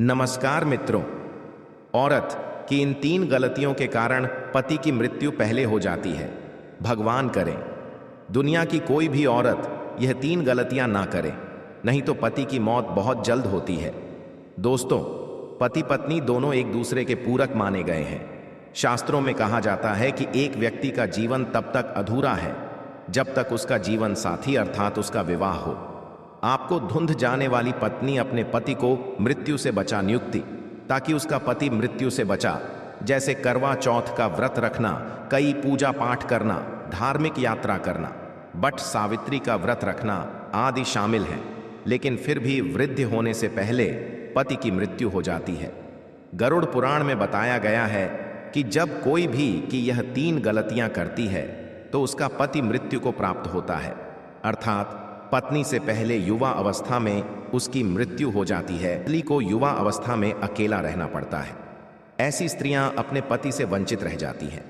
नमस्कार मित्रों। औरत की इन 3 गलतियों के कारण पति की मृत्यु पहले हो जाती है। भगवान करें दुनिया की कोई भी औरत यह 3 गलतियां ना करे, नहीं तो पति की मौत बहुत जल्द होती है। दोस्तों, पति पत्नी दोनों एक दूसरे के पूरक माने गए हैं। शास्त्रों में कहा जाता है कि एक व्यक्ति का जीवन तब तक अधूरा है जब तक उसका जीवन साथी अर्थात उसका विवाह हो। आपको धुंध जाने वाली पत्नी अपने पति को मृत्यु से बचा नियुक्ति, ताकि उसका पति मृत्यु से बचा, जैसे करवा चौथ का व्रत रखना, कई पूजा पाठ करना, धार्मिक यात्रा करना, बट सावित्री का व्रत रखना आदि शामिल हैं। लेकिन फिर भी वृद्ध होने से पहले पति की मृत्यु हो जाती है। गरुड़ पुराण में बताया गया है कि जब कोई भी कि यह 3 गलतियां करती है तो उसका पति मृत्यु को प्राप्त होता है, अर्थात पत्नी से पहले युवा अवस्था में उसकी मृत्यु हो जाती है। पति को युवा अवस्था में अकेला रहना पड़ता है। ऐसी स्त्रियां अपने पति से वंचित रह जाती हैं।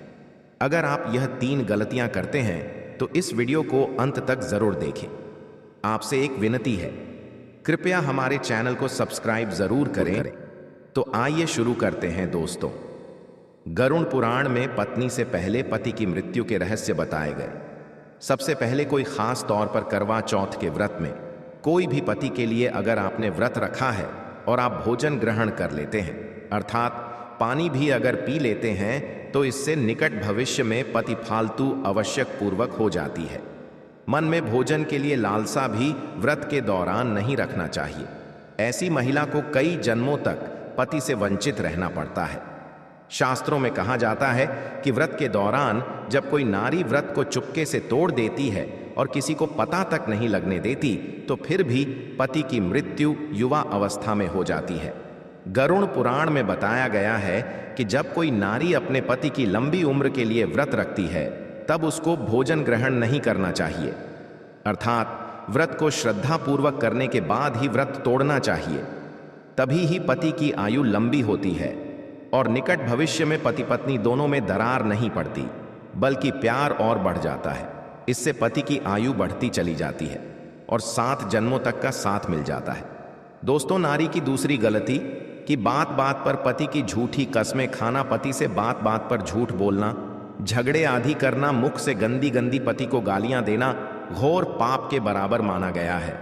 अगर आप यह 3 गलतियां करते हैं तो इस वीडियो को अंत तक जरूर देखें। आपसे एक विनती है, कृपया हमारे चैनल को सब्सक्राइब जरूर करें। तो आइए शुरू करते हैं दोस्तों। गरुड़ पुराण में पत्नी से पहले पति की मृत्यु के रहस्य बताए गए। सबसे पहले कोई खास तौर पर करवा चौथ के व्रत में कोई भी पति के लिए अगर आपने व्रत रखा है और आप भोजन ग्रहण कर लेते हैं, अर्थात पानी भी अगर पी लेते हैं, तो इससे निकट भविष्य में पति फालतू आवश्यक पूर्वक हो जाती है। मन में भोजन के लिए लालसा भी व्रत के दौरान नहीं रखना चाहिए। ऐसी महिला को कई जन्मों तक पति से वंचित रहना पड़ता है। शास्त्रों में कहा जाता है कि व्रत के दौरान जब कोई नारी व्रत को चुपके से तोड़ देती है और किसी को पता तक नहीं लगने देती, तो फिर भी पति की मृत्यु युवा अवस्था में हो जाती है। गरुड़ पुराण में बताया गया है कि जब कोई नारी अपने पति की लंबी उम्र के लिए व्रत रखती है, तब उसको भोजन ग्रहण नहीं करना चाहिए, अर्थात व्रत को श्रद्धापूर्वक करने के बाद ही व्रत तोड़ना चाहिए। तभी ही पति की आयु लंबी होती है और निकट भविष्य में पति पत्नी दोनों में दरार नहीं पड़ती, बल्कि प्यार और बढ़ जाता है। इससे पति की आयु बढ़ती चली जाती है और 7 जन्मों तक का साथ मिल जाता है। दोस्तों, नारी की दूसरी गलती कि बात बात पर पति की झूठी कस्में खाना, पति से बात बात पर झूठ बोलना, झगड़े आदि करना, मुख से गंदी गंदी पति को गालियां देना घोर पाप के बराबर माना गया है।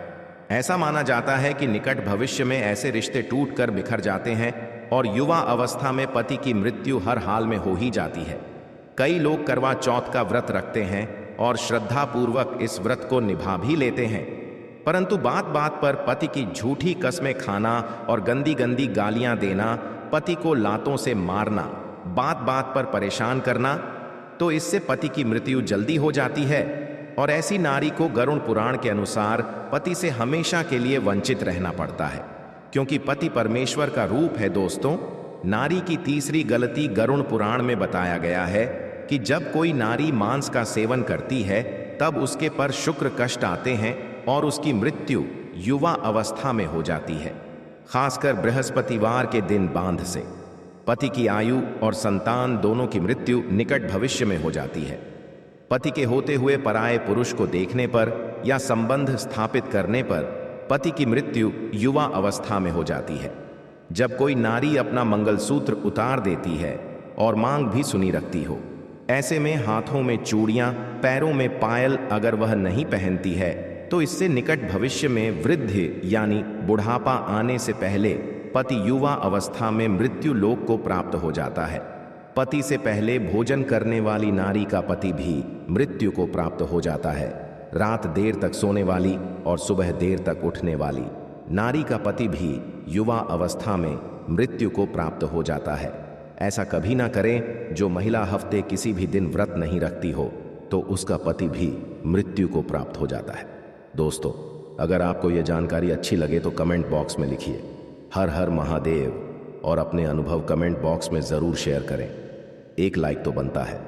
ऐसा माना जाता है कि निकट भविष्य में ऐसे रिश्ते टूट कर बिखर जाते हैं और युवा अवस्था में पति की मृत्यु हर हाल में हो ही जाती है। कई लोग करवा चौथ का व्रत रखते हैं और श्रद्धापूर्वक इस व्रत को निभा भी लेते हैं, परंतु बात बात पर पति की झूठी कस्में खाना और गंदी गंदी गालियां देना, पति को लातों से मारना, बात बात पर परेशान करना, तो इससे पति की मृत्यु जल्दी हो जाती है। और ऐसी नारी को गरुड़ पुराण के अनुसार पति से हमेशा के लिए वंचित रहना पड़ता है, क्योंकि पति परमेश्वर का रूप है। दोस्तों, नारी की तीसरी गलती गरुड़ पुराण में बताया गया है कि जब कोई नारी मांस का सेवन करती है, तब उसके पर शुक्र कष्ट आते हैं और उसकी मृत्यु युवा अवस्था में हो जाती है। खासकर बृहस्पतिवार के दिन बांध से पति की आयु और संतान दोनों की मृत्यु निकट भविष्य में हो जाती है। पति के होते हुए पराये पुरुष को देखने पर या संबंध स्थापित करने पर पति की मृत्यु युवा अवस्था में हो जाती है। जब कोई नारी अपना मंगलसूत्र उतार देती है और मांग भी सुनी रखती हो, ऐसे में हाथों में चूड़ियां, पैरों में पायल अगर वह नहीं पहनती है, तो इससे निकट भविष्य में वृद्ध यानी बुढ़ापा आने से पहले पति युवा अवस्था में मृत्यु लोक को प्राप्त हो जाता है। पति से पहले भोजन करने वाली नारी का पति भी मृत्यु को प्राप्त हो जाता है। रात देर तक सोने वाली और सुबह देर तक उठने वाली नारी का पति भी युवा अवस्था में मृत्यु को प्राप्त हो जाता है। ऐसा कभी ना करें। जो महिला हफ्ते किसी भी दिन व्रत नहीं रखती हो, तो उसका पति भी मृत्यु को प्राप्त हो जाता है। दोस्तों, अगर आपको यह जानकारी अच्छी लगे तो कमेंट बॉक्स में लिखिए हर हर महादेव और अपने अनुभव कमेंट बॉक्स में जरूर शेयर करें। एक लाइक तो बनता है।